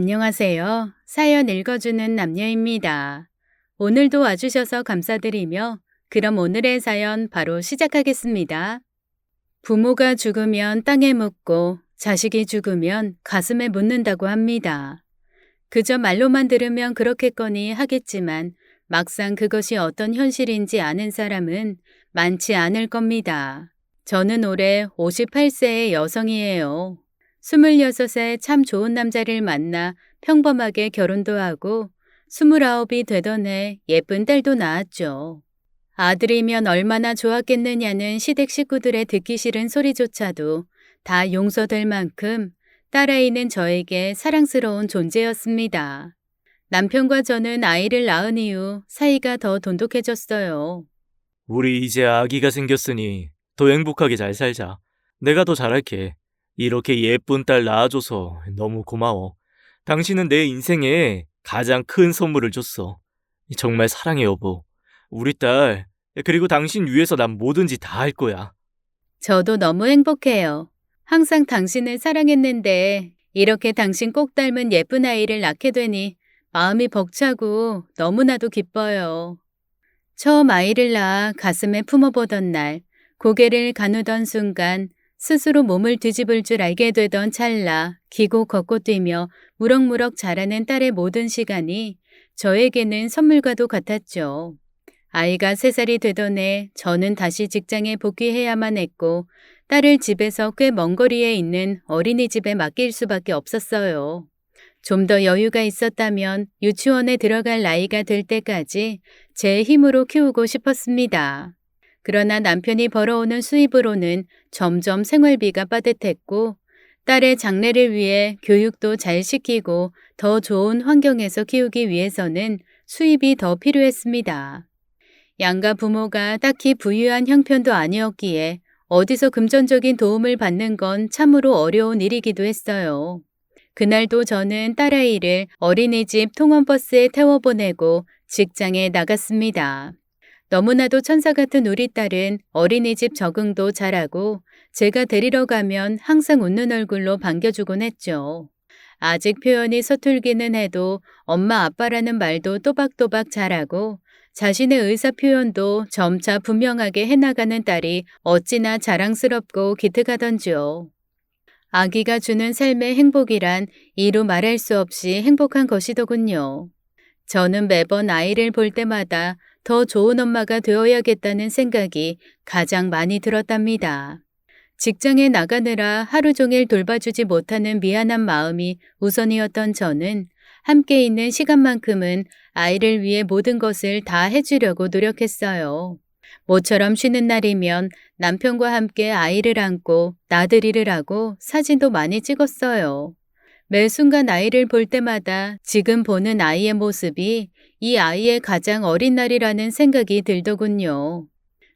안녕하세요. 사연 읽어주는 남녀입니다. 오늘도 와주셔서 감사드리며, 그럼 오늘의 사연 바로 시작하겠습니다. 부모가 죽으면 땅에 묻고 자식이 죽으면 가슴에 묻는다고 합니다. 그저 말로만 들으면 그렇겠거니 하겠지만 막상 그것이 어떤 현실인지 아는 사람은 많지 않을 겁니다. 저는 올해 58세의 여성이에요. 26세 참 좋은 남자를 만나 평범하게 결혼도 하고 29이 되던 해 예쁜 딸도 낳았죠. 아들이면 얼마나 좋았겠느냐는 시댁 식구들의 듣기 싫은 소리조차도 다 용서될 만큼 딸아이는 저에게 사랑스러운 존재였습니다. 남편과 저는 아이를 낳은 이후 사이가 더 돈독해졌어요. 우리 이제 아기가 생겼으니 더 행복하게 잘 살자. 내가 더 잘할게. 이렇게 예쁜 딸 낳아줘서 너무 고마워. 당신은 내 인생에 가장 큰 선물을 줬어. 정말 사랑해, 여보. 우리 딸, 그리고 당신 위해서 난 뭐든지 다 할 거야. 저도 너무 행복해요. 항상 당신을 사랑했는데 이렇게 당신 꼭 닮은 예쁜 아이를 낳게 되니 마음이 벅차고 너무나도 기뻐요. 처음 아이를 낳아 가슴에 품어보던 날, 고개를 가누던 순간 스스로 몸을 뒤집을 줄 알게 되던 찰나 기고 걷고 뛰며 무럭무럭 자라는 딸의 모든 시간이 저에게는 선물과도 같았죠. 아이가 3살이 되던 해 저는 다시 직장에 복귀해야만 했고 딸을 집에서 꽤 먼 거리에 있는 어린이집에 맡길 수밖에 없었어요. 좀 더 여유가 있었다면 유치원에 들어갈 나이가 될 때까지 제 힘으로 키우고 싶었습니다. 그러나 남편이 벌어오는 수입으로는 점점 생활비가 빠듯했고 딸의 장래를 위해 교육도 잘 시키고 더 좋은 환경에서 키우기 위해서는 수입이 더 필요했습니다. 양가 부모가 딱히 부유한 형편도 아니었기에 어디서 금전적인 도움을 받는 건 참으로 어려운 일이기도 했어요. 그날도 저는 딸아이를 어린이집 통원버스에 태워보내고 직장에 나갔습니다. 너무나도 천사 같은 우리 딸은 어린이집 적응도 잘하고 제가 데리러 가면 항상 웃는 얼굴로 반겨주곤 했죠. 아직 표현이 서툴기는 해도 엄마 아빠라는 말도 또박또박 잘하고 자신의 의사 표현도 점차 분명하게 해나가는 딸이 어찌나 자랑스럽고 기특하던지요. 아기가 주는 삶의 행복이란 이루 말할 수 없이 행복한 것이더군요. 저는 매번 아이를 볼 때마다 더 좋은 엄마가 되어야겠다는 생각이 가장 많이 들었답니다. 직장에 나가느라 하루 종일 돌봐주지 못하는 미안한 마음이 우선이었던 저는 함께 있는 시간만큼은 아이를 위해 모든 것을 다 해주려고 노력했어요. 모처럼 쉬는 날이면 남편과 함께 아이를 안고 나들이를 하고 사진도 많이 찍었어요. 매 순간 아이를 볼 때마다 지금 보는 아이의 모습이 이 아이의 가장 어린 날이라는 생각이 들더군요.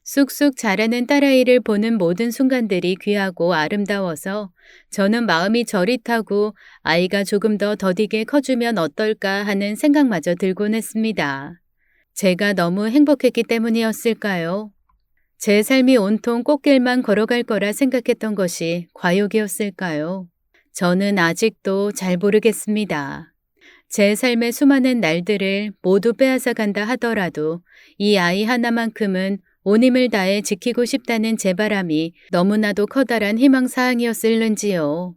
쑥쑥 자라는 딸아이를 보는 모든 순간들이 귀하고 아름다워서 저는 마음이 저릿하고 아이가 조금 더 더디게 커주면 어떨까 하는 생각마저 들곤 했습니다. 제가 너무 행복했기 때문이었을까요? 제 삶이 온통 꽃길만 걸어갈 거라 생각했던 것이 과욕이었을까요? 저는 아직도 잘 모르겠습니다. 제 삶의 수많은 날들을 모두 빼앗아 간다 하더라도 이 아이 하나만큼은 온 힘을 다해 지키고 싶다는 제 바람이 너무나도 커다란 희망사항이었을는지요.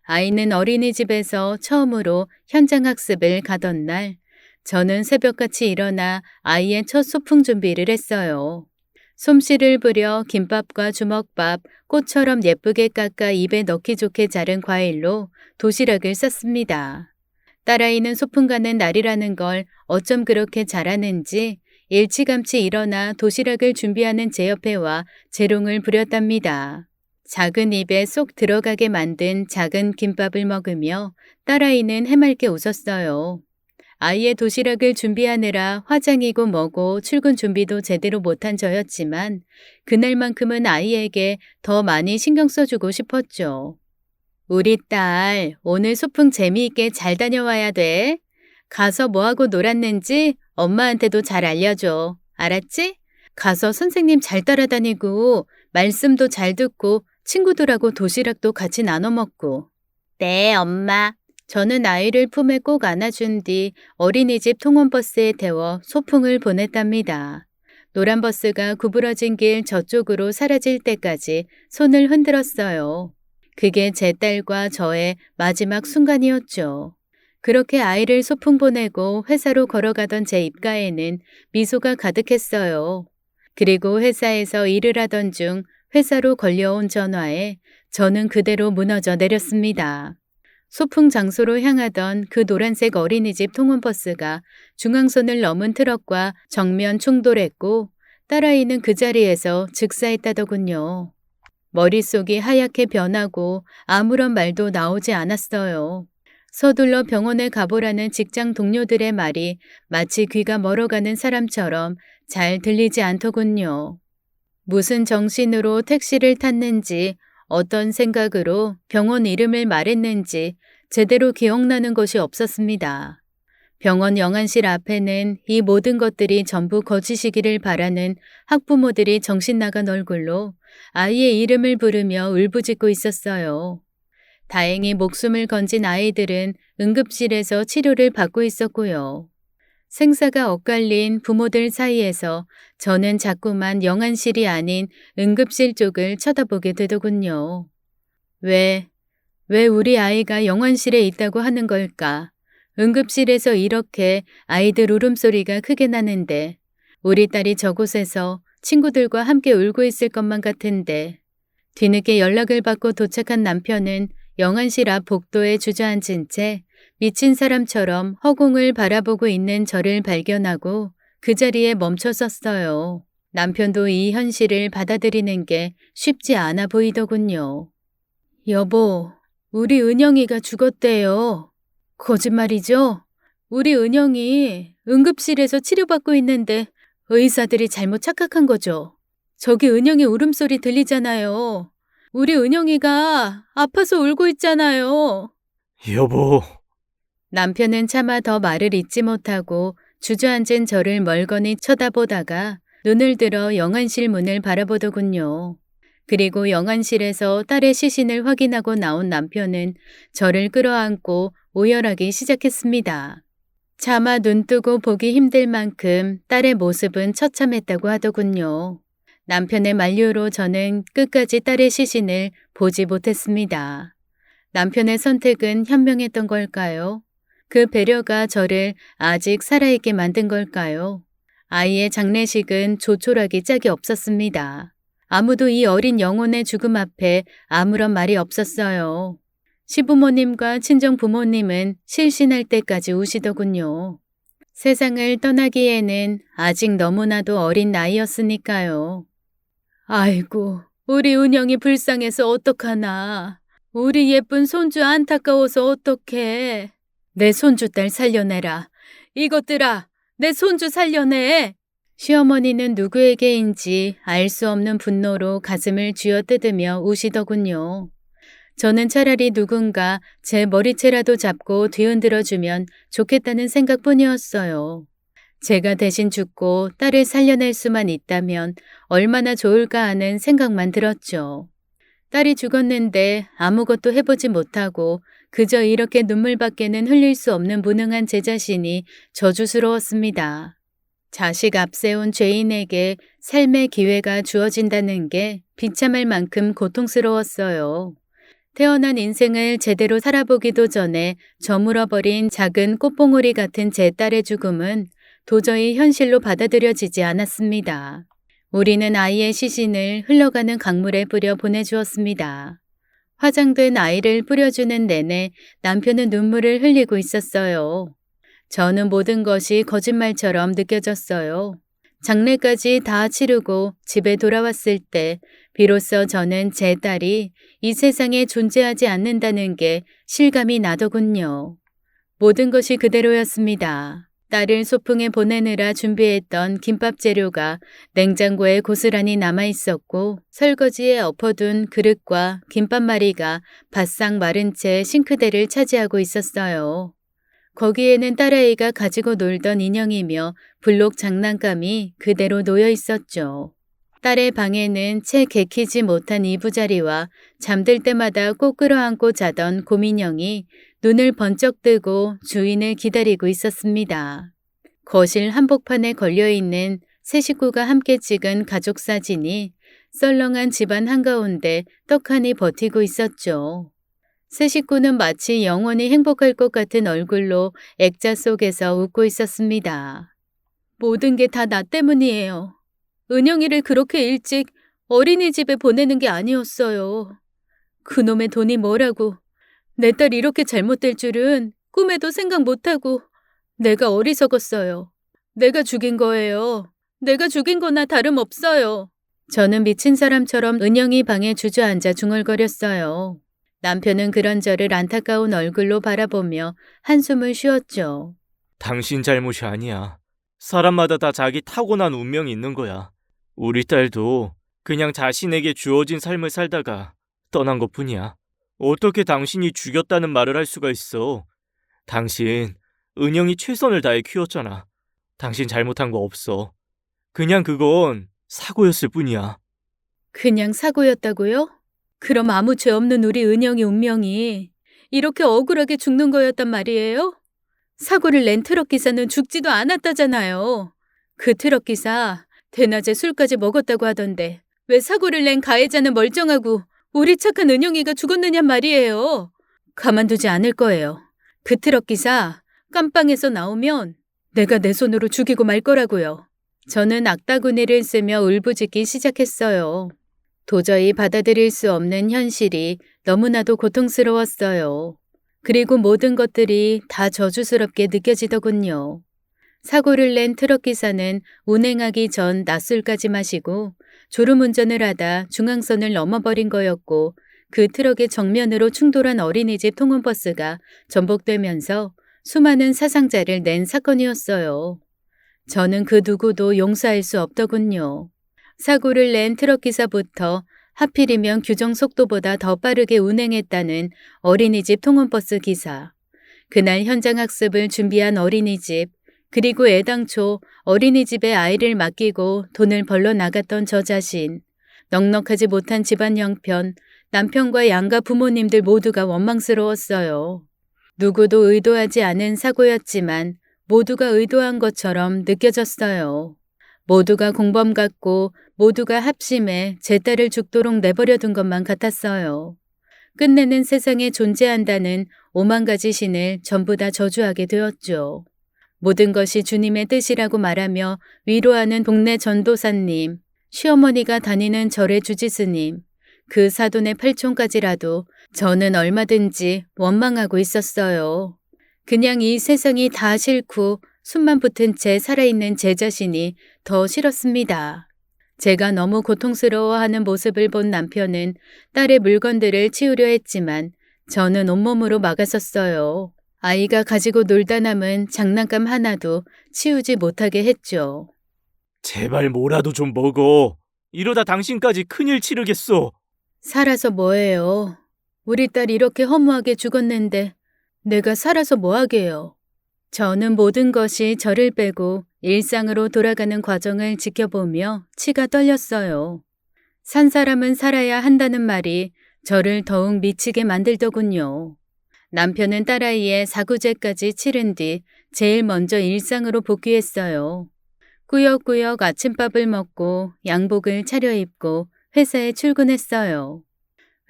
아이는 어린이집에서 처음으로 현장학습을 가던 날, 저는 새벽같이 일어나 아이의 첫 소풍 준비를 했어요. 솜씨를 부려 김밥과 주먹밥, 꽃처럼 예쁘게 깎아 입에 넣기 좋게 자른 과일로 도시락을 쌌습니다. 딸아이는 소풍 가는 날이라는 걸 어쩜 그렇게 잘하는지 일찌감치 일어나 도시락을 준비하는 제 옆에 와 재롱을 부렸답니다. 작은 입에 쏙 들어가게 만든 작은 김밥을 먹으며 딸아이는 해맑게 웃었어요. 아이의 도시락을 준비하느라 화장이고 뭐고 출근 준비도 제대로 못한 저였지만 그날만큼은 아이에게 더 많이 신경 써주고 싶었죠. 우리 딸, 오늘 소풍 재미있게 잘 다녀와야 돼. 가서 뭐하고 놀았는지 엄마한테도 잘 알려줘. 알았지? 가서 선생님 잘 따라다니고 말씀도 잘 듣고 친구들하고 도시락도 같이 나눠 먹고. 네, 엄마. 저는 아이를 품에 꼭 안아준 뒤 어린이집 통원버스에 태워 소풍을 보냈답니다. 노란 버스가 구부러진 길 저쪽으로 사라질 때까지 손을 흔들었어요. 그게 제 딸과 저의 마지막 순간이었죠. 그렇게 아이를 소풍 보내고 회사로 걸어가던 제 입가에는 미소가 가득했어요. 그리고 회사에서 일을 하던 중 회사로 걸려온 전화에 저는 그대로 무너져 내렸습니다. 소풍 장소로 향하던 그 노란색 어린이집 통원버스가 중앙선을 넘은 트럭과 정면 충돌했고 딸아이는 그 자리에서 즉사했다더군요. 머릿속이 하얗게 변하고 아무런 말도 나오지 않았어요. 서둘러 병원에 가보라는 직장 동료들의 말이 마치 귀가 멀어가는 사람처럼 잘 들리지 않더군요. 무슨 정신으로 택시를 탔는지 어떤 생각으로 병원 이름을 말했는지 제대로 기억나는 것이 없었습니다. 병원 영안실 앞에는 이 모든 것들이 전부 거짓이기를 바라는 학부모들이 정신 나간 얼굴로 아이의 이름을 부르며 울부짖고 있었어요. 다행히 목숨을 건진 아이들은 응급실에서 치료를 받고 있었고요. 생사가 엇갈린 부모들 사이에서 저는 자꾸만 영안실이 아닌 응급실 쪽을 쳐다보게 되더군요. 왜 우리 아이가 영안실에 있다고 하는 걸까? 응급실에서 이렇게 아이들 울음소리가 크게 나는데 우리 딸이 저곳에서 친구들과 함께 울고 있을 것만 같은데 뒤늦게 연락을 받고 도착한 남편은 영안실 앞 복도에 주저앉은 채 미친 사람처럼 허공을 바라보고 있는 저를 발견하고 그 자리에 멈춰 섰어요. 남편도 이 현실을 받아들이는 게 쉽지 않아 보이더군요. 여보, 우리 은영이가 죽었대요. 거짓말이죠? 우리 은영이 응급실에서 치료받고 있는데 의사들이 잘못 착각한 거죠. 저기 은영이 울음소리 들리잖아요. 우리 은영이가 아파서 울고 있잖아요. 여보, 남편은 차마 더 말을 잇지 못하고 주저앉은 저를 멀거니 쳐다보다가 눈을 들어 영안실 문을 바라보더군요. 그리고 영안실에서 딸의 시신을 확인하고 나온 남편은 저를 끌어안고 오열하기 시작했습니다. 차마 눈뜨고 보기 힘들 만큼 딸의 모습은 처참했다고 하더군요. 남편의 만류로 저는 끝까지 딸의 시신을 보지 못했습니다. 남편의 선택은 현명했던 걸까요? 그 배려가 저를 아직 살아있게 만든 걸까요? 아이의 장례식은 조촐하기 짝이 없었습니다. 아무도 이 어린 영혼의 죽음 앞에 아무런 말이 없었어요. 시부모님과 친정부모님은 실신할 때까지 우시더군요. 세상을 떠나기에는 아직 너무나도 어린 나이였으니까요. 아이고, 우리 은영이 불쌍해서 어떡하나. 우리 예쁜 손주 안타까워서 어떡해. 내 손주 딸 살려내라. 이것들아, 내 손주 살려내. 시어머니는 누구에게인지 알 수 없는 분노로 가슴을 쥐어뜯으며 우시더군요. 저는 차라리 누군가 제 머리채라도 잡고 뒤흔들어주면 좋겠다는 생각뿐이었어요. 제가 대신 죽고 딸을 살려낼 수만 있다면 얼마나 좋을까 하는 생각만 들었죠. 딸이 죽었는데 아무것도 해보지 못하고 그저 이렇게 눈물밖에는 흘릴 수 없는 무능한 제 자신이 저주스러웠습니다. 자식 앞세운 죄인에게 삶의 기회가 주어진다는 게 비참할 만큼 고통스러웠어요. 태어난 인생을 제대로 살아보기도 전에 저물어버린 작은 꽃봉오리 같은 제 딸의 죽음은 도저히 현실로 받아들여지지 않았습니다. 우리는 아이의 시신을 흘러가는 강물에 뿌려 보내주었습니다. 화장된 아이를 뿌려주는 내내 남편은 눈물을 흘리고 있었어요. 저는 모든 것이 거짓말처럼 느껴졌어요. 장례까지 다 치르고 집에 돌아왔을 때 비로소 저는 제 딸이 이 세상에 존재하지 않는다는 게 실감이 나더군요. 모든 것이 그대로였습니다. 딸을 소풍에 보내느라 준비했던 김밥 재료가 냉장고에 고스란히 남아있었고 설거지에 엎어둔 그릇과 김밥말이가 바싹 마른 채 싱크대를 차지하고 있었어요. 거기에는 딸아이가 가지고 놀던 인형이며 블록 장난감이 그대로 놓여 있었죠. 딸의 방에는 채 개키지 못한 이부자리와 잠들 때마다 꼭 끌어안고 자던 곰인형이 눈을 번쩍 뜨고 주인을 기다리고 있었습니다. 거실 한복판에 걸려있는 세 식구가 함께 찍은 가족 사진이 썰렁한 집안 한가운데 떡하니 버티고 있었죠. 세 식구는 마치 영원히 행복할 것 같은 얼굴로 액자 속에서 웃고 있었습니다. 모든 게 다 나 때문이에요. 은영이를 그렇게 일찍 어린이집에 보내는 게 아니었어요. 그놈의 돈이 뭐라고. 내 딸 이렇게 잘못될 줄은 꿈에도 생각 못하고 내가 어리석었어요. 내가 죽인 거예요. 내가 죽인 거나 다름없어요. 저는 미친 사람처럼 은영이 방에 주저앉아 중얼거렸어요. 남편은 그런 저를 안타까운 얼굴로 바라보며 한숨을 쉬었죠. 당신 잘못이 아니야. 사람마다 다 자기 타고난 운명이 있는 거야. 우리 딸도 그냥 자신에게 주어진 삶을 살다가 떠난 것뿐이야. 어떻게 당신이 죽였다는 말을 할 수가 있어? 당신 은영이 최선을 다해 키웠잖아. 당신 잘못한 거 없어. 그냥 그건 사고였을 뿐이야. 그냥 사고였다고요? 그럼 아무 죄 없는 우리 은영이 운명이 이렇게 억울하게 죽는 거였단 말이에요? 사고를 낸 트럭 기사는 죽지도 않았다잖아요. 그 트럭 기사 대낮에 술까지 먹었다고 하던데 왜 사고를 낸 가해자는 멀쩡하고 우리 착한 은영이가 죽었느냔 말이에요. 가만두지 않을 거예요. 그 트럭 기사 깜빵에서 나오면 내가 내 손으로 죽이고 말 거라고요. 저는 악다구니를 쓰며 울부짖기 시작했어요. 도저히 받아들일 수 없는 현실이 너무나도 고통스러웠어요. 그리고 모든 것들이 다 저주스럽게 느껴지더군요. 사고를 낸 트럭 기사는 운행하기 전 낮술까지 마시고 졸음운전을 하다 중앙선을 넘어버린 거였고 그 트럭의 정면으로 충돌한 어린이집 통원버스가 전복되면서 수많은 사상자를 낸 사건이었어요. 저는 그 누구도 용서할 수 없더군요. 사고를 낸 트럭 기사부터 하필이면 규정 속도보다 더 빠르게 운행했다는 어린이집 통원버스 기사, 그날 현장 학습을 준비한 어린이집, 그리고 애당초 어린이집에 아이를 맡기고 돈을 벌러 나갔던 저 자신, 넉넉하지 못한 집안 형편, 남편과 양가 부모님들 모두가 원망스러웠어요. 누구도 의도하지 않은 사고였지만 모두가 의도한 것처럼 느껴졌어요. 모두가 공범 같고 모두가 합심해 제 딸을 죽도록 내버려둔 것만 같았어요. 끝내는 세상에 존재한다는 오만 가지 신을 전부 다 저주하게 되었죠. 모든 것이 주님의 뜻이라고 말하며 위로하는 동네 전도사님, 시어머니가 다니는 절의 주지스님, 그 사돈의 팔촌까지라도 저는 얼마든지 원망하고 있었어요. 그냥 이 세상이 다 싫고 숨만 붙은 채 살아있는 제 자신이 더 싫었습니다. 제가 너무 고통스러워하는 모습을 본 남편은 딸의 물건들을 치우려 했지만 저는 온몸으로 막아섰어요. 아이가 가지고 놀다 남은 장난감 하나도 치우지 못하게 했죠. 제발 뭐라도 좀 먹어. 이러다 당신까지 큰일 치르겠어. 살아서 뭐해요. 우리 딸 이렇게 허무하게 죽었는데 내가 살아서 뭐하게요. 저는 모든 것이 저를 빼고 일상으로 돌아가는 과정을 지켜보며 치가 떨렸어요. 산 사람은 살아야 한다는 말이 저를 더욱 미치게 만들더군요. 남편은 딸아이의 사구제까지 치른 뒤 제일 먼저 일상으로 복귀했어요. 꾸역꾸역 아침밥을 먹고 양복을 차려입고 회사에 출근했어요.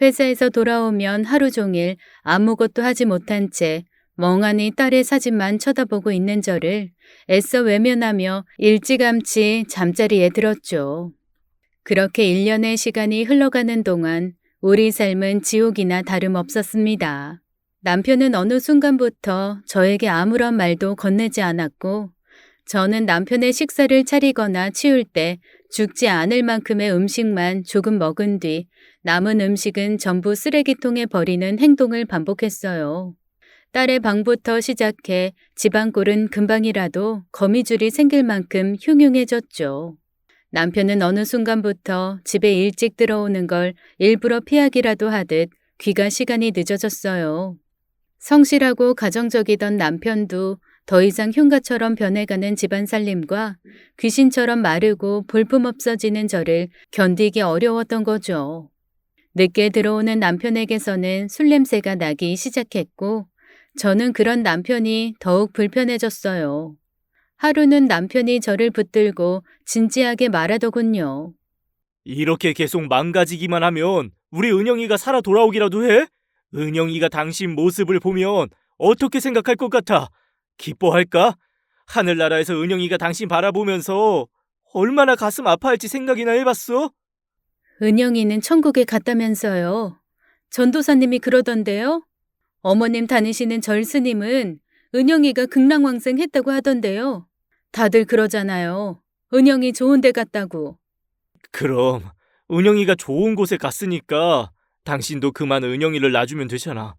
회사에서 돌아오면 하루 종일 아무것도 하지 못한 채 멍하니 딸의 사진만 쳐다보고 있는 저를 애써 외면하며 일찌감치 잠자리에 들었죠. 그렇게 1년의 시간이 흘러가는 동안 우리 삶은 지옥이나 다름없었습니다. 남편은 어느 순간부터 저에게 아무런 말도 건네지 않았고 저는 남편의 식사를 차리거나 치울 때 죽지 않을 만큼의 음식만 조금 먹은 뒤 남은 음식은 전부 쓰레기통에 버리는 행동을 반복했어요. 딸의 방부터 시작해 집안꼴은 금방이라도 거미줄이 생길 만큼 흉흉해졌죠. 남편은 어느 순간부터 집에 일찍 들어오는 걸 일부러 피하기라도 하듯 귀가 시간이 늦어졌어요. 성실하고 가정적이던 남편도 더 이상 흉가처럼 변해가는 집안 살림과 귀신처럼 마르고 볼품없어지는 저를 견디기 어려웠던 거죠. 늦게 들어오는 남편에게서는 술 냄새가 나기 시작했고 저는 그런 남편이 더욱 불편해졌어요. 하루는 남편이 저를 붙들고 진지하게 말하더군요. 이렇게 계속 망가지기만 하면 우리 은영이가 살아 돌아오기라도 해? 은영이가 당신 모습을 보면 어떻게 생각할 것 같아? 기뻐할까? 하늘나라에서 은영이가 당신 바라보면서 얼마나 가슴 아파할지 생각이나 해봤어? 은영이는 천국에 갔다면서요. 전도사님이 그러던데요. 어머님 다니시는 절스님은 은영이가 극락왕생했다고 하던데요. 다들 그러잖아요. 은영이 좋은 데 갔다고. 그럼 은영이가 좋은 곳에 갔으니까 당신도 그만 은영이를 놔주면 되잖아.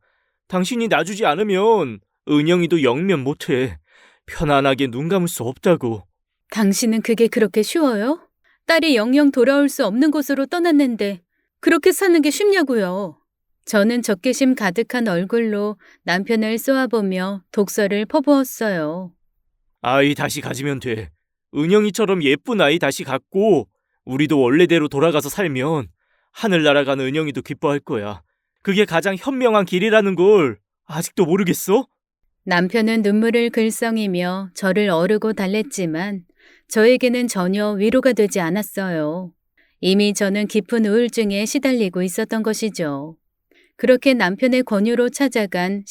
당신이 놔주지 않으면 은영이도 영면 못해. 편안하게 눈 감을 수 없다고. 당신은 그게 그렇게 쉬워요? 딸이 영영 돌아올 수 없는 곳으로 떠났는데 그렇게 사는 게 쉽냐고요. 저는 적개심 가득한 얼굴로 남편을 쏘아보며 독서를 퍼부었어요. 아이 다시 가지면 돼. 은영이처럼 예쁜 아이 다시 갖고 우리도 원래대로 돌아가서 살면 하늘나라 가는 은영이도 기뻐할 거야. 그게 가장 현명한 길이라는 걸 아직도 모르겠어? 남편은 눈물을 글썽이며 저를 어르고 달랬지만 저에게는 전혀 위로가 되지 않았어요. 이미 저는 깊은 우울증에 시달리고 있었던 것이죠. 그렇게 남편의 권유로 찾아간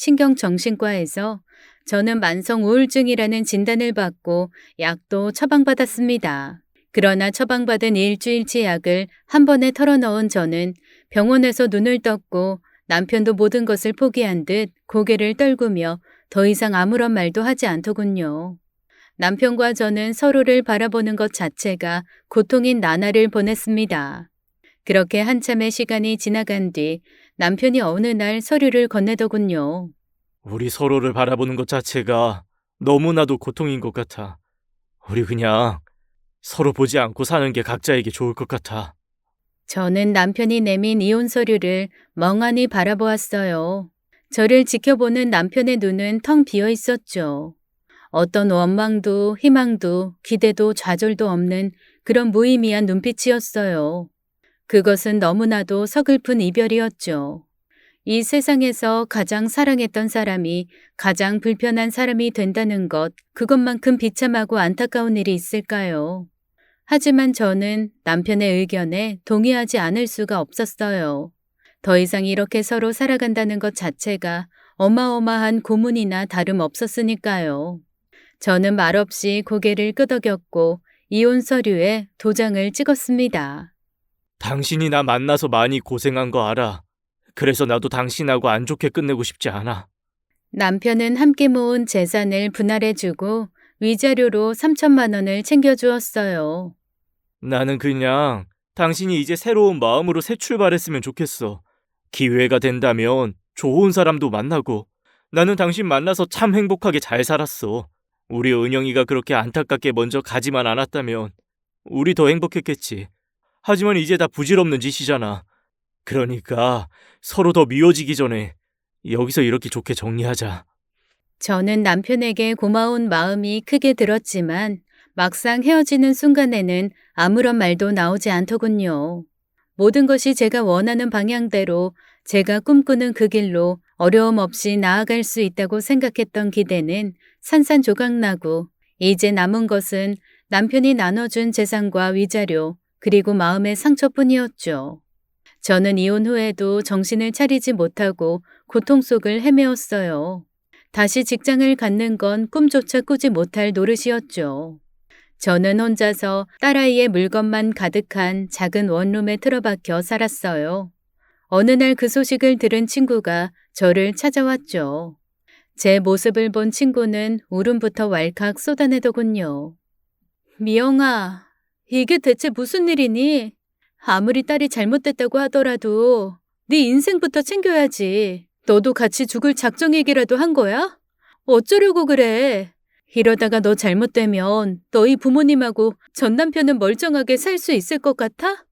신경정신과에서 저는 만성 우울증이라는 진단을 받고 약도 처방받았습니다. 그러나 처방받은 일주일치 약을 한 번에 털어넣은 저는 병원에서 눈을 떴고 남편도 모든 것을 포기한 듯 고개를 떨구며 더 이상 아무런 말도 하지 않더군요. 남편과 저는 서로를 바라보는 것 자체가 고통인 나날을 보냈습니다. 그렇게 한참의 시간이 지나간 뒤 남편이 어느 날 서류를 건네더군요. 우리 서로를 바라보는 것 자체가 너무나도 고통인 것 같아. 우리 그냥 서로 보지 않고 사는 게 각자에게 좋을 것 같아. 저는 남편이 내민 이혼 서류를 멍하니 바라보았어요. 저를 지켜보는 남편의 눈은 텅 비어 있었죠. 어떤 원망도 희망도 기대도 좌절도 없는 그런 무의미한 눈빛이었어요. 그것은 너무나도 서글픈 이별이었죠. 이 세상에서 가장 사랑했던 사람이 가장 불편한 사람이 된다는 것, 그것만큼 비참하고 안타까운 일이 있을까요? 하지만 저는 남편의 의견에 동의하지 않을 수가 없었어요. 더 이상 이렇게 서로 살아간다는 것 자체가 어마어마한 고문이나 다름없었으니까요. 저는 말없이 고개를 끄덕였고 이혼 서류에 도장을 찍었습니다. 당신이 나 만나서 많이 고생한 거 알아. 그래서 나도 당신하고 안 좋게 끝내고 싶지 않아. 남편은 함께 모은 재산을 분할해주고 위자료로 3천만 원을 챙겨주었어요. 나는 그냥 당신이 이제 새로운 마음으로 새 출발했으면 좋겠어. 기회가 된다면 좋은 사람도 만나고. 나는 당신 만나서 참 행복하게 잘 살았어. 우리 은영이가 그렇게 안타깝게 먼저 가지만 않았다면 우리 더 행복했겠지. 하지만 이제 다 부질없는 짓이잖아. 그러니까 서로 더 미워지기 전에 여기서 이렇게 좋게 정리하자. 저는 남편에게 고마운 마음이 크게 들었지만 막상 헤어지는 순간에는 아무런 말도 나오지 않더군요. 모든 것이 제가 원하는 방향대로 제가 꿈꾸는 그 길로 어려움 없이 나아갈 수 있다고 생각했던 기대는 산산조각나고 이제 남은 것은 남편이 나눠준 재산과 위자료 그리고 마음의 상처뿐이었죠. 저는 이혼 후에도 정신을 차리지 못하고 고통 속을 헤매었어요. 다시 직장을 갖는 건 꿈조차 꾸지 못할 노릇이었죠. 저는 혼자서 딸아이의 물건만 가득한 작은 원룸에 틀어박혀 살았어요. 어느 날 그 소식을 들은 친구가 저를 찾아왔죠. 제 모습을 본 친구는 울음부터 왈칵 쏟아내더군요. 미영아, 이게 대체 무슨 일이니? 아무리 딸이 잘못됐다고 하더라도 네 인생부터 챙겨야지. 너도 같이 죽을 작정 얘기라도 한 거야? 어쩌려고 그래? 이러다가 너 잘못되면 너희 부모님하고 전 남편은 멀쩡하게 살 수 있을 것 같아?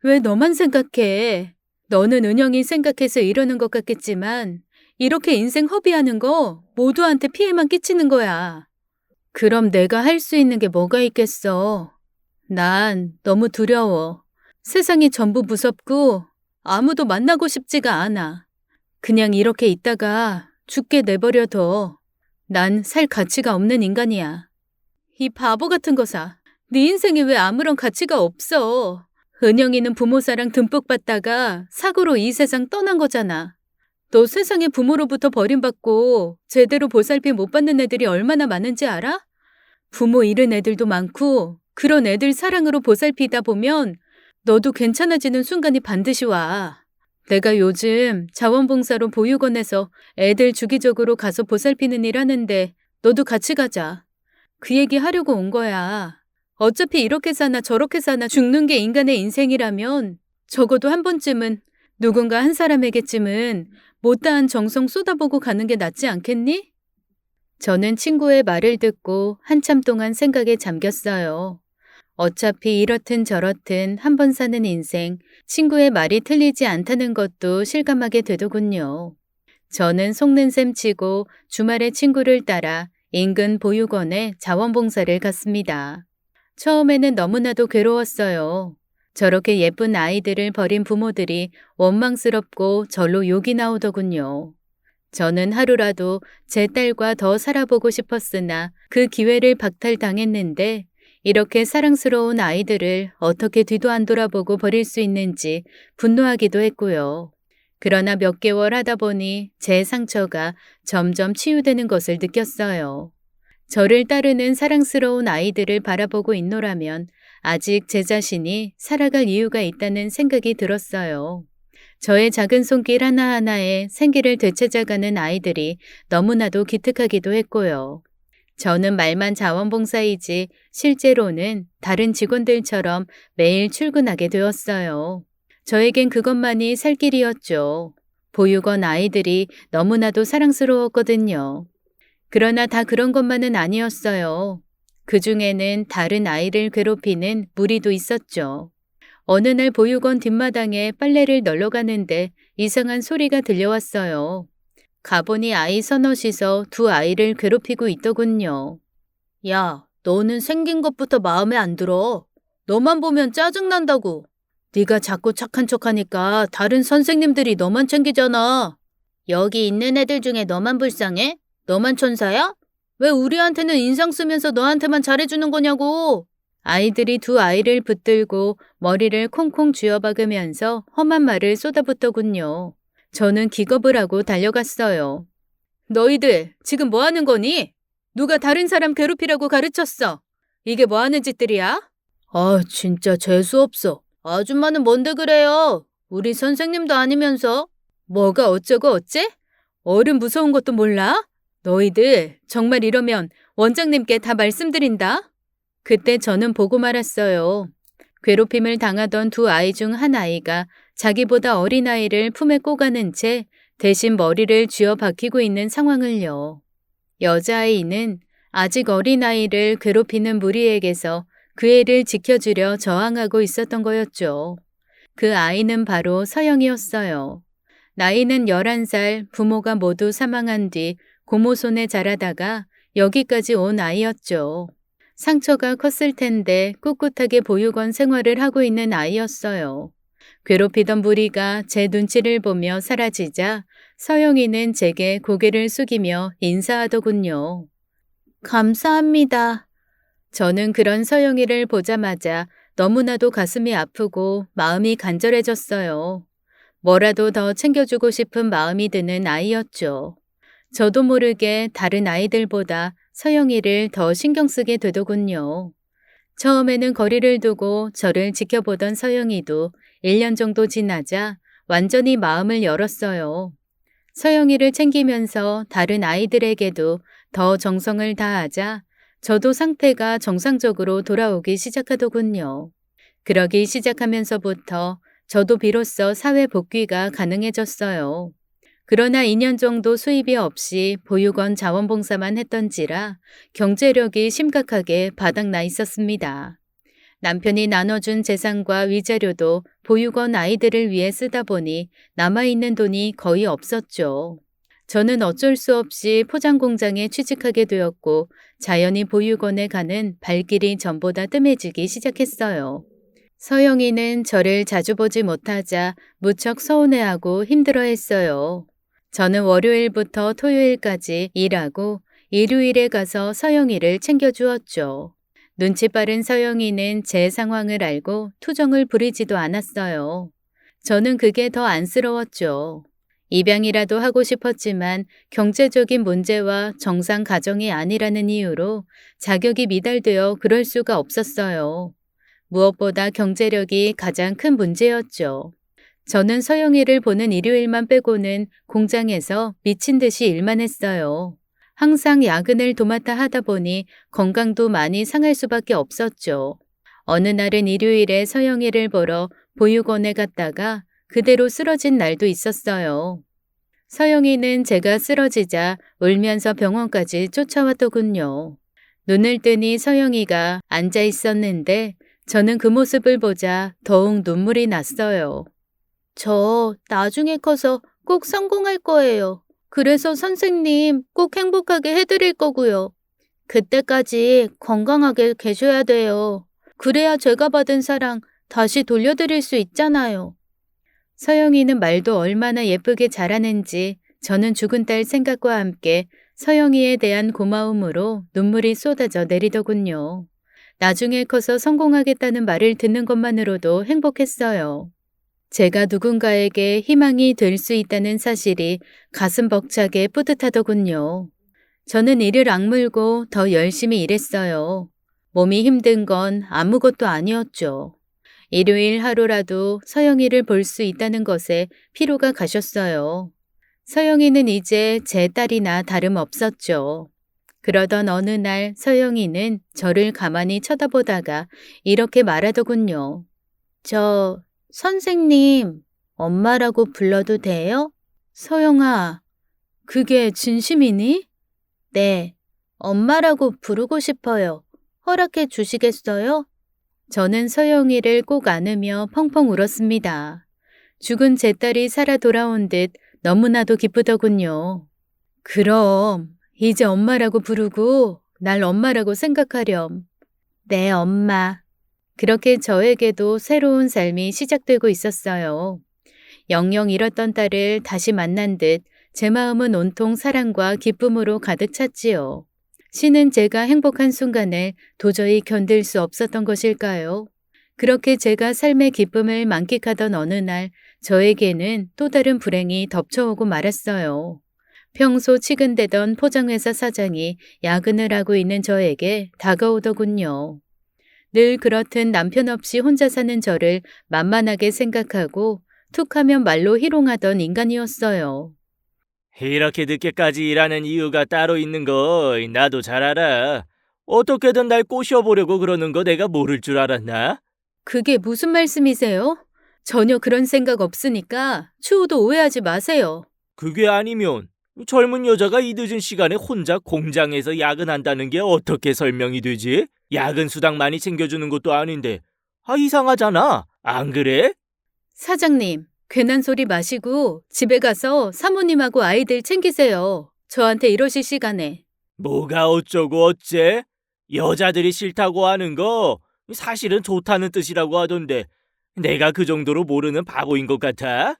왜 너만 생각해? 너는 은영이 생각해서 이러는 것 같겠지만 이렇게 인생 허비하는 거 모두한테 피해만 끼치는 거야. 그럼 내가 할 수 있는 게 뭐가 있겠어? 난 너무 두려워. 세상이 전부 무섭고 아무도 만나고 싶지가 않아. 그냥 이렇게 있다가 죽게 내버려둬. 난 살 가치가 없는 인간이야. 이 바보 같은 거사. 네 인생에 왜 아무런 가치가 없어. 은영이는 부모 사랑 듬뿍 받다가 사고로 이 세상 떠난 거잖아. 너 세상에 부모로부터 버림받고 제대로 보살핌 못 받는 애들이 얼마나 많은지 알아? 부모 잃은 애들도 많고 그런 애들 사랑으로 보살피다 보면 너도 괜찮아지는 순간이 반드시 와. 내가 요즘 자원봉사로 보육원에서 애들 주기적으로 가서 보살피는 일 하는데 너도 같이 가자. 그 얘기 하려고 온 거야. 어차피 이렇게 사나 저렇게 사나 죽는 게 인간의 인생이라면 적어도 한 번쯤은 누군가 한 사람에게쯤은 못다한 정성 쏟아보고 가는 게 낫지 않겠니? 저는 친구의 말을 듣고 한참 동안 생각에 잠겼어요. 어차피 이렇든 저렇든 한 번 사는 인생, 친구의 말이 틀리지 않다는 것도 실감하게 되더군요. 저는 속는 셈 치고 주말에 친구를 따라 인근 보육원에 자원봉사를 갔습니다. 처음에는 너무나도 괴로웠어요. 저렇게 예쁜 아이들을 버린 부모들이 원망스럽고 절로 욕이 나오더군요. 저는 하루라도 제 딸과 더 살아보고 싶었으나 그 기회를 박탈당했는데 이렇게 사랑스러운 아이들을 어떻게 뒤도 안 돌아보고 버릴 수 있는지 분노하기도 했고요. 그러나 몇 개월 하다 보니 제 상처가 점점 치유되는 것을 느꼈어요. 저를 따르는 사랑스러운 아이들을 바라보고 있노라면 아직 제 자신이 살아갈 이유가 있다는 생각이 들었어요. 저의 작은 손길 하나하나에 생기를 되찾아가는 아이들이 너무나도 기특하기도 했고요. 저는 말만 자원봉사이지 실제로는 다른 직원들처럼 매일 출근하게 되었어요. 저에겐 그것만이 살 길이었죠. 보육원 아이들이 너무나도 사랑스러웠거든요. 그러나 다 그런 것만은 아니었어요. 그 중에는 다른 아이를 괴롭히는 무리도 있었죠. 어느 날 보육원 뒷마당에 빨래를 널러 가는데 이상한 소리가 들려왔어요. 가보니 아이 서너시서 두 아이를 괴롭히고 있더군요. 야, 너는 생긴 것부터 마음에 안 들어. 너만 보면 짜증난다고. 네가 자꾸 착한 척하니까 다른 선생님들이 너만 챙기잖아. 여기 있는 애들 중에 너만 불쌍해? 너만 천사야? 왜 우리한테는 인상 쓰면서 너한테만 잘해주는 거냐고. 아이들이 두 아이를 붙들고 머리를 콩콩 쥐어박으면서 험한 말을 쏟아붓더군요. 저는 기겁을 하고 달려갔어요. 너희들 지금 뭐 하는 거니? 누가 다른 사람 괴롭히라고 가르쳤어? 이게 뭐 하는 짓들이야? 아, 진짜 재수없어. 아줌마는 뭔데 그래요? 우리 선생님도 아니면서. 뭐가 어쩌고 어째? 어른 무서운 것도 몰라? 너희들 정말 이러면 원장님께 다 말씀드린다. 그때 저는 보고 말았어요. 괴롭힘을 당하던 두 아이 중 한 아이가 자기보다 어린 아이를 품에 꼬가는 채 대신 머리를 쥐어 박히고 있는 상황을요. 여자아이는 아직 어린 아이를 괴롭히는 무리에게서 그 애를 지켜주려 저항하고 있었던 거였죠. 그 아이는 바로 서영이었어요. 나이는 11살, 부모가 모두 사망한 뒤 고모 손에 자라다가 여기까지 온 아이였죠. 상처가 컸을 텐데 꿋꿋하게 보육원 생활을 하고 있는 아이였어요. 괴롭히던 무리가 제 눈치를 보며 사라지자 서영이는 제게 고개를 숙이며 인사하더군요. 감사합니다. 저는 그런 서영이를 보자마자 너무나도 가슴이 아프고 마음이 간절해졌어요. 뭐라도 더 챙겨주고 싶은 마음이 드는 아이였죠. 저도 모르게 다른 아이들보다 서영이를 더 신경 쓰게 되더군요. 처음에는 거리를 두고 저를 지켜보던 서영이도 1년 정도 지나자 완전히 마음을 열었어요. 서영이를 챙기면서 다른 아이들에게도 더 정성을 다하자 저도 상태가 정상적으로 돌아오기 시작하더군요. 그러기 시작하면서부터 저도 비로소 사회 복귀가 가능해졌어요. 그러나 2년 정도 수입이 없이 보육원 자원봉사만 했던지라 경제력이 심각하게 바닥나 있었습니다. 남편이 나눠준 재산과 위자료도 보육원 아이들을 위해 쓰다 보니 남아있는 돈이 거의 없었죠. 저는 어쩔 수 없이 포장공장에 취직하게 되었고 자연히 보육원에 가는 발길이 전보다 뜸해지기 시작했어요. 서영이는 저를 자주 보지 못하자 무척 서운해하고 힘들어했어요. 저는 월요일부터 토요일까지 일하고 일요일에 가서 서영이를 챙겨주었죠. 눈치 빠른 서영이는 제 상황을 알고 투정을 부리지도 않았어요. 저는 그게 더 안쓰러웠죠. 입양이라도 하고 싶었지만 경제적인 문제와 정상 가정이 아니라는 이유로 자격이 미달되어 그럴 수가 없었어요. 무엇보다 경제력이 가장 큰 문제였죠. 저는 서영이를 보는 일요일만 빼고는 공장에서 미친 듯이 일만 했어요. 항상 야근을 도맡아 하다 보니 건강도 많이 상할 수밖에 없었죠. 어느 날은 일요일에 서영이를 보러 보육원에 갔다가 그대로 쓰러진 날도 있었어요. 서영이는 제가 쓰러지자 울면서 병원까지 쫓아왔더군요. 눈을 뜨니 서영이가 앉아 있었는데 저는 그 모습을 보자 더욱 눈물이 났어요. 저 나중에 커서 꼭 성공할 거예요. 그래서 선생님 꼭 행복하게 해드릴 거고요. 그때까지 건강하게 계셔야 돼요. 그래야 제가 받은 사랑 다시 돌려드릴 수 있잖아요. 서영이는 말도 얼마나 예쁘게 잘하는지 저는 죽은 딸 생각과 함께 서영이에 대한 고마움으로 눈물이 쏟아져 내리더군요. 나중에 커서 성공하겠다는 말을 듣는 것만으로도 행복했어요. 제가 누군가에게 희망이 될 수 있다는 사실이 가슴 벅차게 뿌듯하더군요. 저는 이를 악물고 더 열심히 일했어요. 몸이 힘든 건 아무것도 아니었죠. 일요일 하루라도 서영이를 볼 수 있다는 것에 피로가 가셨어요. 서영이는 이제 제 딸이나 다름없었죠. 그러던 어느 날 서영이는 저를 가만히 쳐다보다가 이렇게 말하더군요. 저 선생님, 엄마라고 불러도 돼요? 서영아, 그게 진심이니? 네, 엄마라고 부르고 싶어요. 허락해 주시겠어요? 저는 서영이를 꼭 안으며 펑펑 울었습니다. 죽은 제 딸이 살아 돌아온 듯 너무나도 기쁘더군요. 그럼 이제 엄마라고 부르고 날 엄마라고 생각하렴. 네, 엄마. 그렇게 저에게도 새로운 삶이 시작되고 있었어요. 영영 잃었던 딸을 다시 만난 듯 제 마음은 온통 사랑과 기쁨으로 가득 찼지요. 신은 제가 행복한 순간을 도저히 견딜 수 없었던 것일까요? 그렇게 제가 삶의 기쁨을 만끽하던 어느 날 저에게는 또 다른 불행이 덮쳐오고 말았어요. 평소 치근대던 포장회사 사장이 야근을 하고 있는 저에게 다가오더군요. 늘 그렇듯 남편 없이 혼자 사는 저를 만만하게 생각하고 툭하면 말로 희롱하던 인간이었어요. 이렇게 늦게까지 일하는 이유가 따로 있는 거 나도 잘 알아. 어떻게든 날 꼬셔보려고 그러는 거 내가 모를 줄 알았나? 그게 무슨 말씀이세요? 전혀 그런 생각 없으니까 추후도 오해하지 마세요. 그게 아니면 젊은 여자가 이 늦은 시간에 혼자 공장에서 야근한다는 게 어떻게 설명이 되지? 야근 수당 많이 챙겨주는 것도 아닌데. 이상하잖아. 안 그래? 사장님, 괜한 소리 마시고 집에 가서 사모님하고 아이들 챙기세요. 저한테 이러실 시간에. 뭐가 어쩌고 어째? 여자들이 싫다고 하는 거 사실은 좋다는 뜻이라고 하던데 내가 그 정도로 모르는 바보인 것 같아?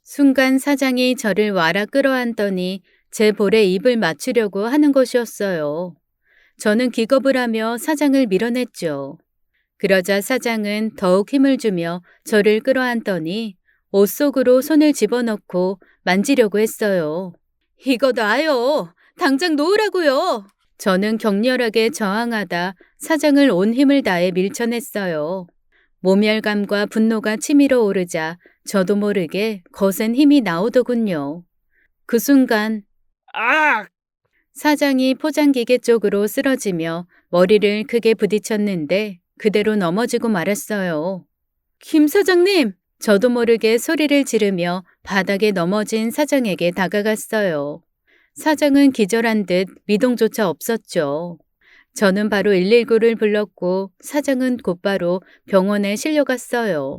순간 사장이 저를 와라 끌어안더니 제 볼에 입을 맞추려고 하는 것이었어요. 저는 기겁을 하며 사장을 밀어냈죠. 그러자 사장은 더욱 힘을 주며 저를 끌어안더니 옷 속으로 손을 집어넣고 만지려고 했어요. 이거 놔요. 당장 놓으라고요. 저는 격렬하게 저항하다 사장을 온 힘을 다해 밀쳐냈어요. 모멸감과 분노가 치밀어 오르자 저도 모르게 거센 힘이 나오더군요. 그 순간 아! 사장이 포장기계 쪽으로 쓰러지며 머리를 크게 부딪혔는데 그대로 넘어지고 말았어요. 김 사장님! 저도 모르게 소리를 지르며 바닥에 넘어진 사장에게 다가갔어요. 사장은 기절한 듯 미동조차 없었죠. 저는 바로 119를 불렀고 사장은 곧바로 병원에 실려갔어요.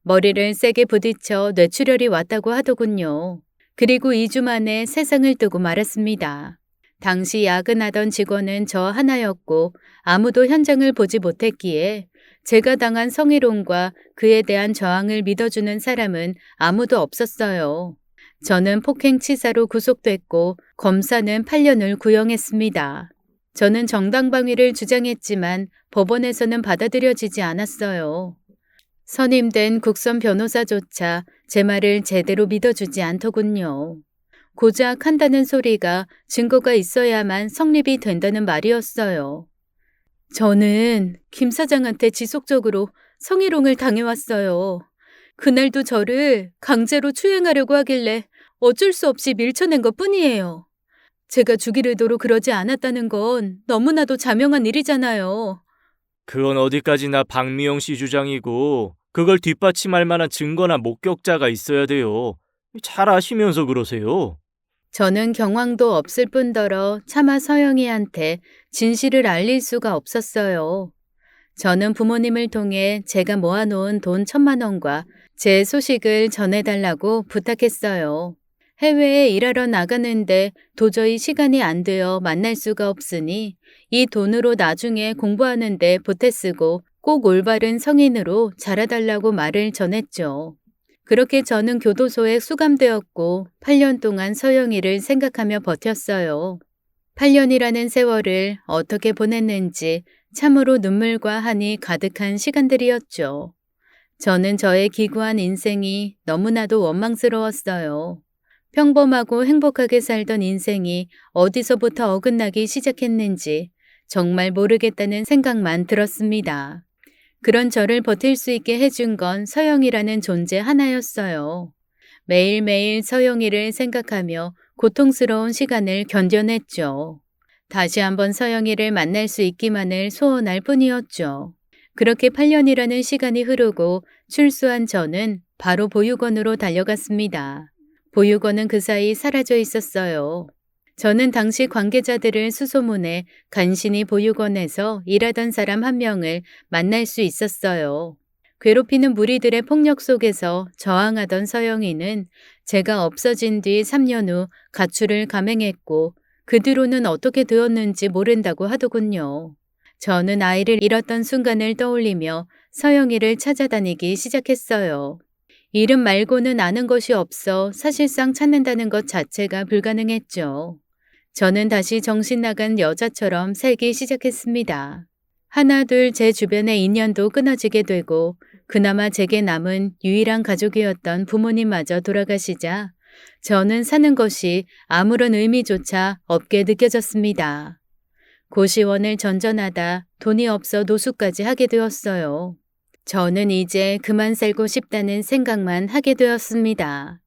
머리를 세게 부딪혀 뇌출혈이 왔다고 하더군요. 그리고 2주 만에 세상을 뜨고 말았습니다. 당시 야근하던 직원은 저 하나였고 아무도 현장을 보지 못했기에 제가 당한 성희롱과 그에 대한 저항을 믿어주는 사람은 아무도 없었어요. 저는 폭행치사로 구속됐고 검사는 8년을 구형했습니다. 저는 정당방위를 주장했지만 법원에서는 받아들여지지 않았어요. 선임된 국선 변호사조차 제 말을 제대로 믿어주지 않더군요. 고작 한다는 소리가 증거가 있어야만 성립이 된다는 말이었어요. 저는 김 사장한테 지속적으로 성희롱을 당해왔어요. 그날도 저를 강제로 추행하려고 하길래 어쩔 수 없이 밀쳐낸 것뿐이에요. 제가 죽일 의도로 그러지 않았다는 건 너무나도 자명한 일이잖아요. 그건 어디까지나 박미영 씨 주장이고 그걸 뒷받침할 만한 증거나 목격자가 있어야 돼요. 잘 아시면서 그러세요. 저는 경황도 없을 뿐더러 차마 서영이한테 진실을 알릴 수가 없었어요. 저는 부모님을 통해 제가 모아놓은 돈 1,000만 원과 제 소식을 전해달라고 부탁했어요. 해외에 일하러 나가는데 도저히 시간이 안 되어 만날 수가 없으니 이 돈으로 나중에 공부하는데 보태 쓰고 꼭 올바른 성인으로 자라달라고 말을 전했죠. 그렇게 저는 교도소에 수감되었고 8년 동안 서영이를 생각하며 버텼어요. 8년이라는 세월을 어떻게 보냈는지 참으로 눈물과 한이 가득한 시간들이었죠. 저는 저의 기구한 인생이 너무나도 원망스러웠어요. 평범하고 행복하게 살던 인생이 어디서부터 어긋나기 시작했는지 정말 모르겠다는 생각만 들었습니다. 그런 저를 버틸 수 있게 해준 건 서영이라는 존재 하나였어요. 매일매일 서영이를 생각하며 고통스러운 시간을 견뎌냈죠. 다시 한번 서영이를 만날 수 있기만을 소원할 뿐이었죠. 그렇게 8년이라는 시간이 흐르고 출소한 저는 바로 보육원으로 달려갔습니다. 보육원은 그 사이 사라져 있었어요. 저는 당시 관계자들을 수소문해 간신히 보육원에서 일하던 사람 한 명을 만날 수 있었어요. 괴롭히는 무리들의 폭력 속에서 저항하던 서영이는 제가 없어진 뒤 3년 후 가출을 감행했고 그 뒤로는 어떻게 되었는지 모른다고 하더군요. 저는 아이를 잃었던 순간을 떠올리며 서영이를 찾아다니기 시작했어요. 이름 말고는 아는 것이 없어 사실상 찾는다는 것 자체가 불가능했죠. 저는 다시 정신 나간 여자처럼 살기 시작했습니다. 하나둘 제 주변의 인연도 끊어지게 되고 그나마 제게 남은 유일한 가족이었던 부모님마저 돌아가시자 저는 사는 것이 아무런 의미조차 없게 느껴졌습니다. 고시원을 전전하다 돈이 없어 노숙까지 하게 되었어요. 저는 이제 그만 살고 싶다는 생각만 하게 되었습니다.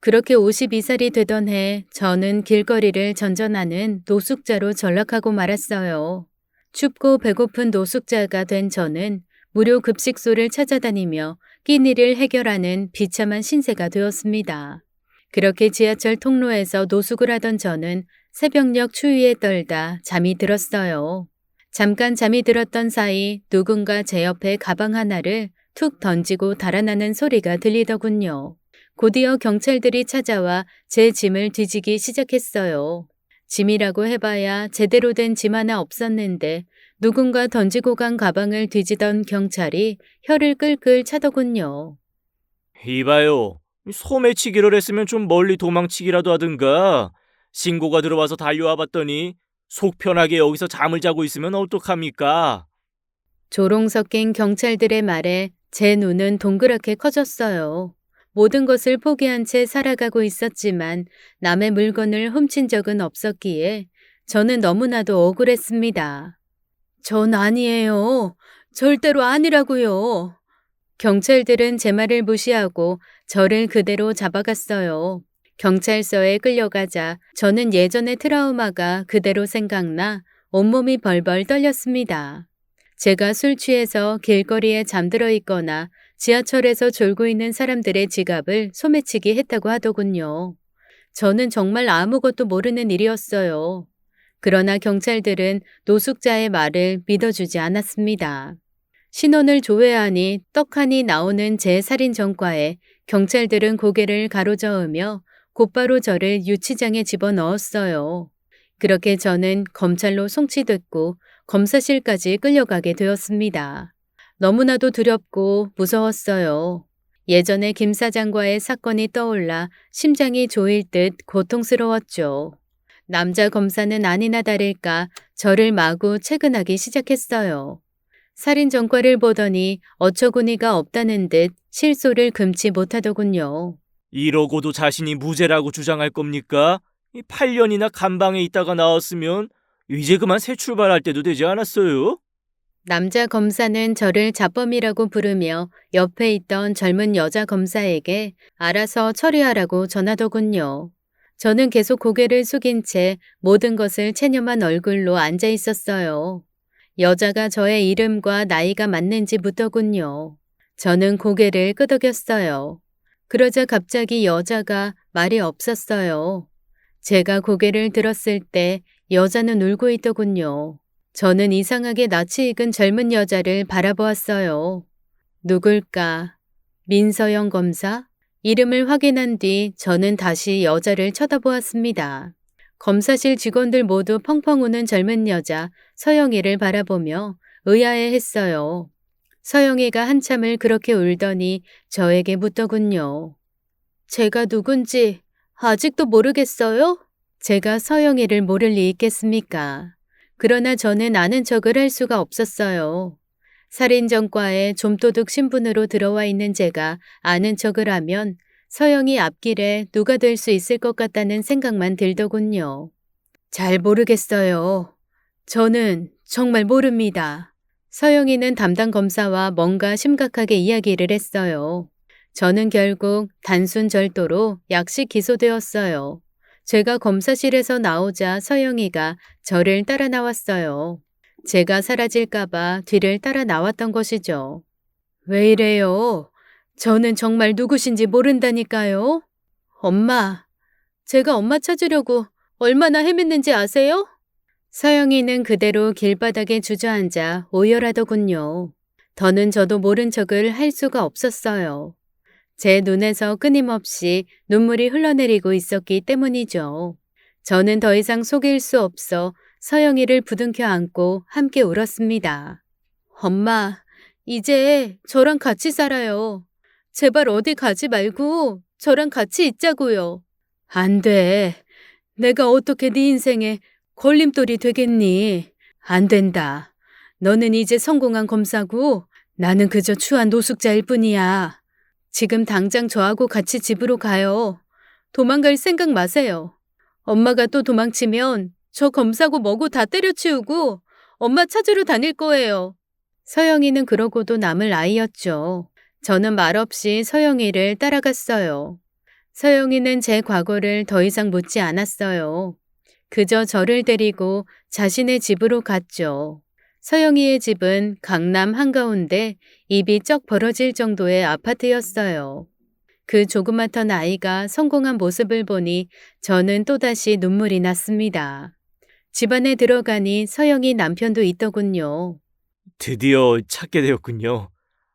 그렇게 52살이 되던 해 저는 길거리를 전전하는 노숙자로 전락하고 말았어요. 춥고 배고픈 노숙자가 된 저는 무료 급식소를 찾아다니며 끼니를 해결하는 비참한 신세가 되었습니다. 그렇게 지하철 통로에서 노숙을 하던 저는 새벽녘 추위에 떨다 잠이 들었어요. 잠깐 잠이 들었던 사이 누군가 제 옆에 가방 하나를 툭 던지고 달아나는 소리가 들리더군요. 곧이어 경찰들이 찾아와 제 짐을 뒤지기 시작했어요. 짐이라고 해봐야 제대로 된 짐 하나 없었는데 누군가 던지고 간 가방을 뒤지던 경찰이 혀를 끌끌 차더군요. 이봐요. 소매치기를 했으면 좀 멀리 도망치기라도 하든가. 신고가 들어와서 달려와 봤더니 속 편하게 여기서 잠을 자고 있으면 어떡합니까? 조롱 섞인 경찰들의 말에 제 눈은 동그랗게 커졌어요. 모든 것을 포기한 채 살아가고 있었지만 남의 물건을 훔친 적은 없었기에 저는 너무나도 억울했습니다. 전 아니에요. 절대로 아니라고요. 경찰들은 제 말을 무시하고 저를 그대로 잡아갔어요. 경찰서에 끌려가자 저는 예전의 트라우마가 그대로 생각나 온몸이 벌벌 떨렸습니다. 제가 술 취해서 길거리에 잠들어 있거나 지하철에서 졸고 있는 사람들의 지갑을 소매치기 했다고 하더군요. 저는 정말 아무것도 모르는 일이었어요. 그러나 경찰들은 노숙자의 말을 믿어주지 않았습니다. 신원을 조회하니 떡하니 나오는 제 살인 전과에 경찰들은 고개를 가로저으며 곧바로 저를 유치장에 집어넣었어요. 그렇게 저는 검찰로 송치됐고 검사실까지 끌려가게 되었습니다. 너무나도 두렵고 무서웠어요. 예전에 김 사장과의 사건이 떠올라 심장이 조일 듯 고통스러웠죠. 남자 검사는 아니나 다를까 저를 마구 체근하기 시작했어요. 살인 전과를 보더니 어처구니가 없다는 듯 실소를 금치 못하더군요. 이러고도 자신이 무죄라고 주장할 겁니까? 8년이나 감방에 있다가 나왔으면 이제 그만 새 출발할 때도 되지 않았어요? 남자 검사는 저를 자범이라고 부르며 옆에 있던 젊은 여자 검사에게 알아서 처리하라고 전하더군요. 저는 계속 고개를 숙인 채 모든 것을 체념한 얼굴로 앉아 있었어요. 여자가 저의 이름과 나이가 맞는지 묻더군요. 저는 고개를 끄덕였어요. 그러자 갑자기 여자가 말이 없었어요. 제가 고개를 들었을 때 여자는 울고 있더군요. 저는 이상하게 낯이 익은 젊은 여자를 바라보았어요. 누굴까? 민서영 검사? 이름을 확인한 뒤 저는 다시 여자를 쳐다보았습니다. 검사실 직원들 모두 펑펑 우는 젊은 여자 서영이를 바라보며 의아해했어요. 서영이가 한참을 그렇게 울더니 저에게 묻더군요. 제가 누군지 아직도 모르겠어요? 제가 서영이를 모를 리 있겠습니까? 그러나 저는 아는 척을 할 수가 없었어요. 살인 전과에 좀도둑 신분으로 들어와 있는 제가 아는 척을 하면 서영이 앞길에 누가 될 수 있을 것 같다는 생각만 들더군요. 잘 모르겠어요. 저는 정말 모릅니다. 서영이는 담당 검사와 뭔가 심각하게 이야기를 했어요. 저는 결국 단순 절도로 약식 기소되었어요. 제가 검사실에서 나오자 서영이가 저를 따라 나왔어요. 제가 사라질까봐 뒤를 따라 나왔던 것이죠. 왜 이래요? 저는 정말 누구신지 모른다니까요. 엄마, 제가 엄마 찾으려고 얼마나 헤맸는지 아세요? 서영이는 그대로 길바닥에 주저앉아 오열하더군요. 더는 저도 모른 척을 할 수가 없었어요. 제 눈에서 끊임없이 눈물이 흘러내리고 있었기 때문이죠. 저는 더 이상 속일 수 없어 서영이를 부둥켜 안고 함께 울었습니다. 엄마, 이제 저랑 같이 살아요. 제발 어디 가지 말고 저랑 같이 있자고요. 안 돼. 내가 어떻게 네 인생에 걸림돌이 되겠니? 안 된다. 너는 이제 성공한 검사고 나는 그저 추한 노숙자일 뿐이야. 지금 당장 저하고 같이 집으로 가요. 도망갈 생각 마세요. 엄마가 또 도망치면 저 검사고 뭐고 다 때려치우고 엄마 찾으러 다닐 거예요. 서영이는 그러고도 남을 아이였죠. 저는 말없이 서영이를 따라갔어요. 서영이는 제 과거를 더 이상 묻지 않았어요. 그저 저를 데리고 자신의 집으로 갔죠. 서영이의 집은 강남 한가운데 입이 쩍 벌어질 정도의 아파트였어요. 그 조그맣던 아이가 성공한 모습을 보니 저는 또다시 눈물이 났습니다. 집안에 들어가니 서영이 남편도 있더군요. 드디어 찾게 되었군요.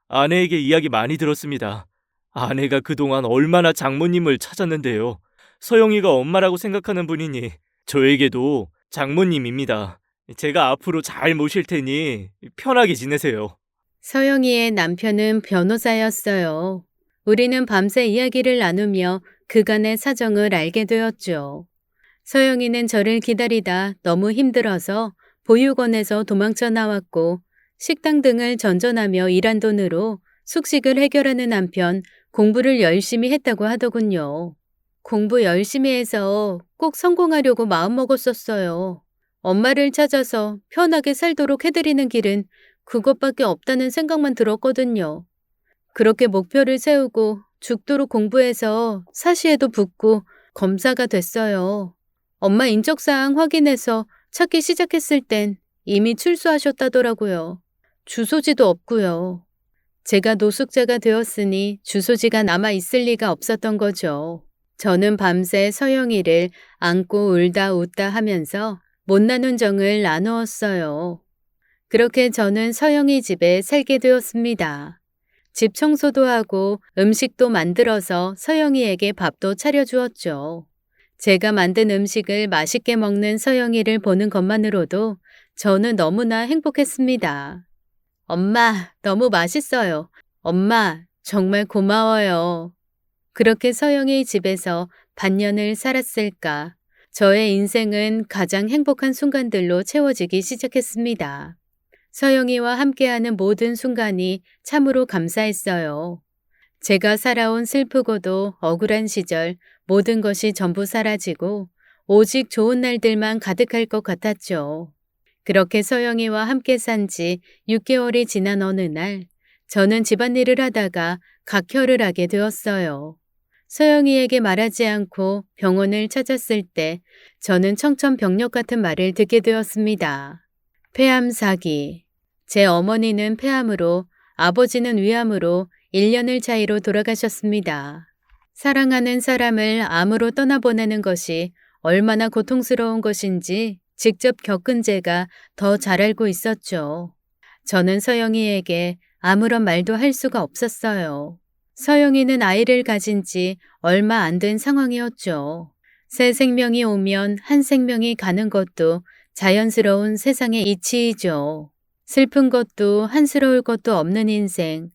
아내에게 이야기 많이 들었습니다. 아내가 그동안 얼마나 장모님을 찾았는데요. 서영이가 엄마라고 생각하는 분이니 저에게도 장모님입니다. 제가 앞으로 잘 모실 테니 편하게 지내세요. 서영이의 남편은 변호사였어요. 우리는 밤새 이야기를 나누며 그간의 사정을 알게 되었죠. 서영이는 저를 기다리다 너무 힘들어서 보육원에서 도망쳐 나왔고 식당 등을 전전하며 일한 돈으로 숙식을 해결하는 한편 공부를 열심히 했다고 하더군요. 공부 열심히 해서 꼭 성공하려고 마음먹었었어요. 엄마를 찾아서 편하게 살도록 해드리는 길은 그것밖에 없다는 생각만 들었거든요. 그렇게 목표를 세우고 죽도록 공부해서 사시에도 붙고 검사가 됐어요. 엄마 인적사항 확인해서 찾기 시작했을 땐 이미 출소하셨다더라고요. 주소지도 없고요. 제가 노숙자가 되었으니 주소지가 남아 있을 리가 없었던 거죠. 저는 밤새 서영이를 안고 울다 웃다 하면서 못 나눈 정을 나누었어요. 그렇게 저는 서영이 집에 살게 되었습니다. 집 청소도 하고 음식도 만들어서 서영이에게 밥도 차려주었죠. 제가 만든 음식을 맛있게 먹는 서영이를 보는 것만으로도 저는 너무나 행복했습니다. 엄마, 너무 맛있어요. 엄마, 정말 고마워요. 그렇게 서영이 집에서 반년을 살았을까. 저의 인생은 가장 행복한 순간들로 채워지기 시작했습니다. 서영이와 함께하는 모든 순간이 참으로 감사했어요. 제가 살아온 슬프고도 억울한 시절 모든 것이 전부 사라지고 오직 좋은 날들만 가득할 것 같았죠. 그렇게 서영이와 함께 산 지 6개월이 지난 어느 날 저는 집안일을 하다가 각혈을 하게 되었어요. 서영이에게 말하지 않고 병원을 찾았을 때 저는 청천벽력 같은 말을 듣게 되었습니다. 폐암 사기. 제 어머니는 폐암으로, 아버지는 위암으로 1년을 차이로 돌아가셨습니다. 사랑하는 사람을 암으로 떠나보내는 것이 얼마나 고통스러운 것인지 직접 겪은 제가 더 잘 알고 있었죠. 저는 서영이에게 아무런 말도 할 수가 없었어요. 서영이는 아이를 가진 지 얼마 안 된 상황이었죠. 새 생명이 오면 한 생명이 가는 것도 자연스러운 세상의 이치이죠. 슬픈 것도 한스러울 것도 없는 인생.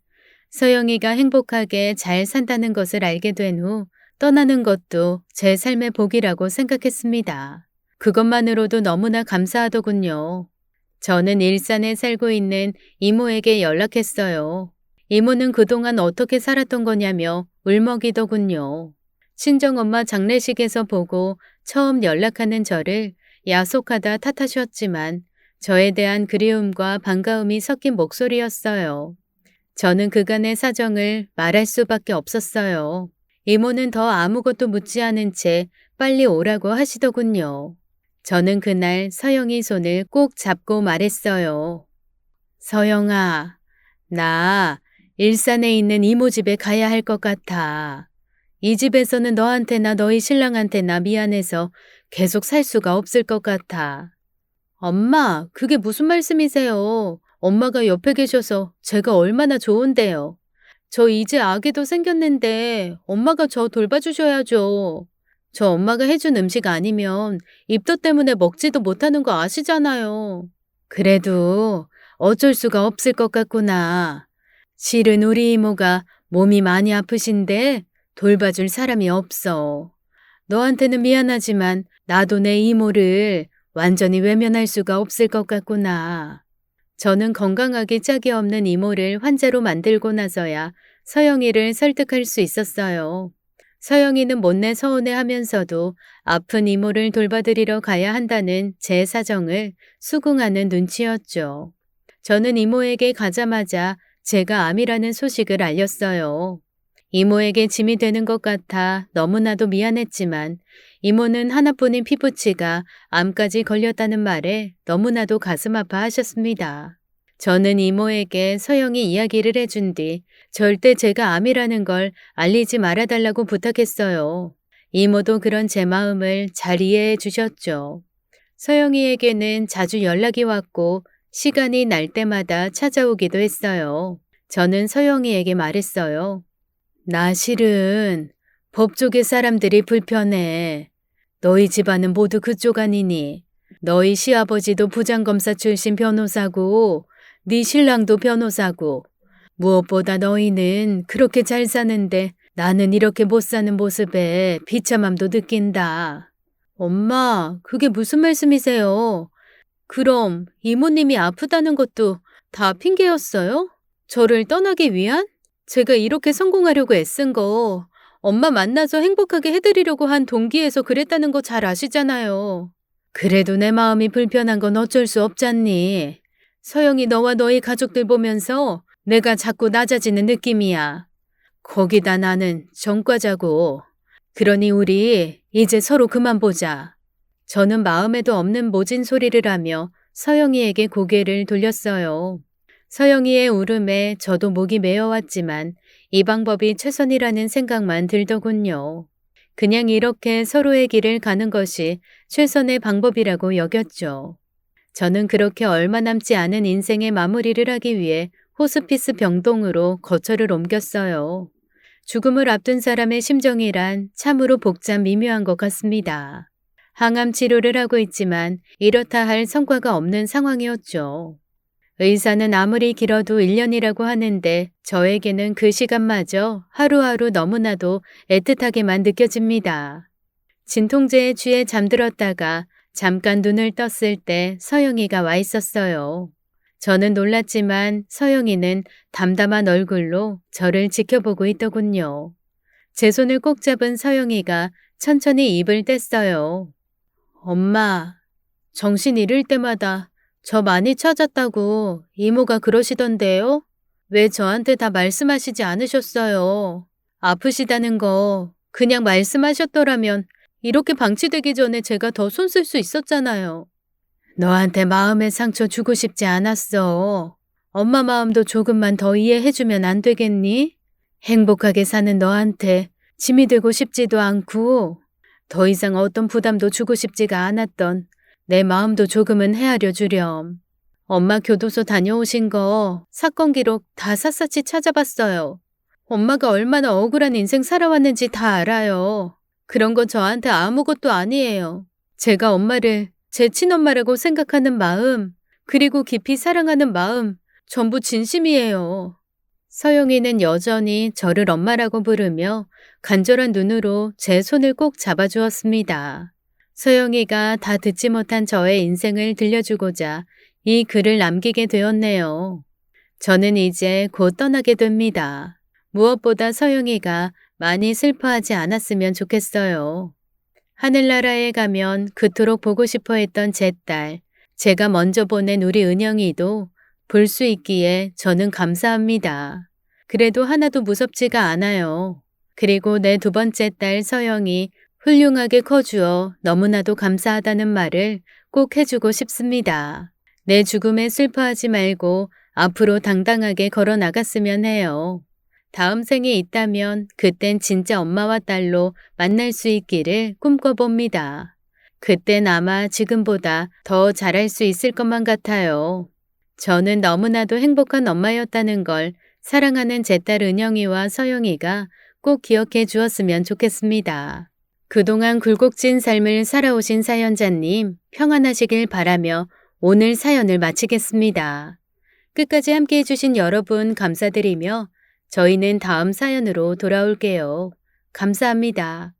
서영이가 행복하게 잘 산다는 것을 알게 된 후 떠나는 것도 제 삶의 복이라고 생각했습니다. 그것만으로도 너무나 감사하더군요. 저는 일산에 살고 있는 이모에게 연락했어요. 이모는 그동안 어떻게 살았던 거냐며 울먹이더군요. 친정엄마 장례식에서 보고 처음 연락하는 저를 야속하다 탓하셨지만 저에 대한 그리움과 반가움이 섞인 목소리였어요. 저는 그간의 사정을 말할 수밖에 없었어요. 이모는 더 아무것도 묻지 않은 채 빨리 오라고 하시더군요. 저는 그날 서영이 손을 꼭 잡고 말했어요. 서영아, 나 일산에 있는 이모 집에 가야 할 것 같아. 이 집에서는 너한테나 너희 신랑한테나 미안해서 계속 살 수가 없을 것 같아. 엄마, 그게 무슨 말씀이세요? 엄마가 옆에 계셔서 제가 얼마나 좋은데요. 저 이제 아기도 생겼는데 엄마가 저 돌봐주셔야죠. 저 엄마가 해준 음식 아니면 입덧 때문에 먹지도 못하는 거 아시잖아요. 그래도 어쩔 수가 없을 것 같구나. 실은 우리 이모가 몸이 많이 아프신데 돌봐줄 사람이 없어. 너한테는 미안하지만 나도 내 이모를 완전히 외면할 수가 없을 것 같구나. 저는 건강하기 짝이 없는 이모를 환자로 만들고 나서야 서영이를 설득할 수 있었어요. 서영이는 못내 서운해하면서도 아픈 이모를 돌봐드리러 가야 한다는 제 사정을 수긍하는 눈치였죠. 저는 이모에게 가자마자 제가 암이라는 소식을 알렸어요. 이모에게 짐이 되는 것 같아 너무나도 미안했지만 이모는 하나뿐인 피부치가 암까지 걸렸다는 말에 너무나도 가슴 아파하셨습니다. 저는 이모에게 서영이 이야기를 해준 뒤 절대 제가 암이라는 걸 알리지 말아달라고 부탁했어요. 이모도 그런 제 마음을 잘 이해해 주셨죠. 서영이에게는 자주 연락이 왔고 시간이 날 때마다 찾아오기도 했어요. 저는 서영이에게 말했어요. 나 실은 법 쪽의 사람들이 불편해. 너희 집안은 모두 그쪽 아니니? 너희 시아버지도 부장검사 출신 변호사고 네 신랑도 변호사고 무엇보다 너희는 그렇게 잘 사는데 나는 이렇게 못 사는 모습에 비참함도 느낀다. 엄마, 그게 무슨 말씀이세요? 그럼 이모님이 아프다는 것도 다 핑계였어요? 저를 떠나기 위한? 제가 이렇게 성공하려고 애쓴 거 엄마 만나서 행복하게 해드리려고 한 동기에서 그랬다는 거 잘 아시잖아요. 그래도 내 마음이 불편한 건 어쩔 수 없잖니. 서영이 너와 너희 가족들 보면서 내가 자꾸 낮아지는 느낌이야. 거기다 나는 전과자고. 그러니 우리 이제 서로 그만 보자. 저는 마음에도 없는 모진 소리를 하며 서영이에게 고개를 돌렸어요. 서영이의 울음에 저도 목이 메어왔지만 이 방법이 최선이라는 생각만 들더군요. 그냥 이렇게 서로의 길을 가는 것이 최선의 방법이라고 여겼죠. 저는 그렇게 얼마 남지 않은 인생의 마무리를 하기 위해 호스피스 병동으로 거처를 옮겼어요. 죽음을 앞둔 사람의 심정이란 참으로 복잡 미묘한 것 같습니다. 항암 치료를 하고 있지만 이렇다 할 성과가 없는 상황이었죠. 의사는 아무리 길어도 1년이라고 하는데 저에게는 그 시간마저 하루하루 너무나도 애틋하게만 느껴집니다. 진통제에 취해 잠들었다가 잠깐 눈을 떴을 때 서영이가 와 있었어요. 저는 놀랐지만 서영이는 담담한 얼굴로 저를 지켜보고 있더군요. 제 손을 꼭 잡은 서영이가 천천히 입을 뗐어요. 엄마, 정신 잃을 때마다 저 많이 찾았다고 이모가 그러시던데요? 왜 저한테 다 말씀하시지 않으셨어요? 아프시다는 거 그냥 말씀하셨더라면 이렇게 방치되기 전에 제가 더 손쓸 수 있었잖아요. 너한테 마음의 상처 주고 싶지 않았어. 엄마 마음도 조금만 더 이해해주면 안 되겠니? 행복하게 사는 너한테 짐이 되고 싶지도 않고 더 이상 어떤 부담도 주고 싶지가 않았던 내 마음도 조금은 헤아려 주렴. 엄마 교도소 다녀오신 거 사건 기록 다 샅샅이 찾아봤어요. 엄마가 얼마나 억울한 인생 살아왔는지 다 알아요. 그런 건 저한테 아무것도 아니에요. 제가 엄마를 제 친엄마라고 생각하는 마음, 그리고 깊이 사랑하는 마음, 전부 진심이에요. 서영이는 여전히 저를 엄마라고 부르며 간절한 눈으로 제 손을 꼭 잡아주었습니다. 서영이가 다 듣지 못한 저의 인생을 들려주고자 이 글을 남기게 되었네요. 저는 이제 곧 떠나게 됩니다. 무엇보다 서영이가 많이 슬퍼하지 않았으면 좋겠어요. 하늘나라에 가면 그토록 보고 싶어 했던 제 딸, 제가 먼저 보낸 우리 은영이도 볼 수 있기에 저는 감사합니다. 그래도 하나도 무섭지가 않아요. 그리고 내 두 번째 딸 서영이 훌륭하게 커주어 너무나도 감사하다는 말을 꼭 해주고 싶습니다. 내 죽음에 슬퍼하지 말고 앞으로 당당하게 걸어 나갔으면 해요. 다음 생에 있다면 그땐 진짜 엄마와 딸로 만날 수 있기를 꿈꿔봅니다. 그땐 아마 지금보다 더 잘할 수 있을 것만 같아요. 저는 너무나도 행복한 엄마였다는 걸 사랑하는 제 딸 은영이와 서영이가 꼭 기억해 주었으면 좋겠습니다. 그동안 굴곡진 삶을 살아오신 사연자님 평안하시길 바라며 오늘 사연을 마치겠습니다. 끝까지 함께 해주신 여러분 감사드리며 저희는 다음 사연으로 돌아올게요. 감사합니다.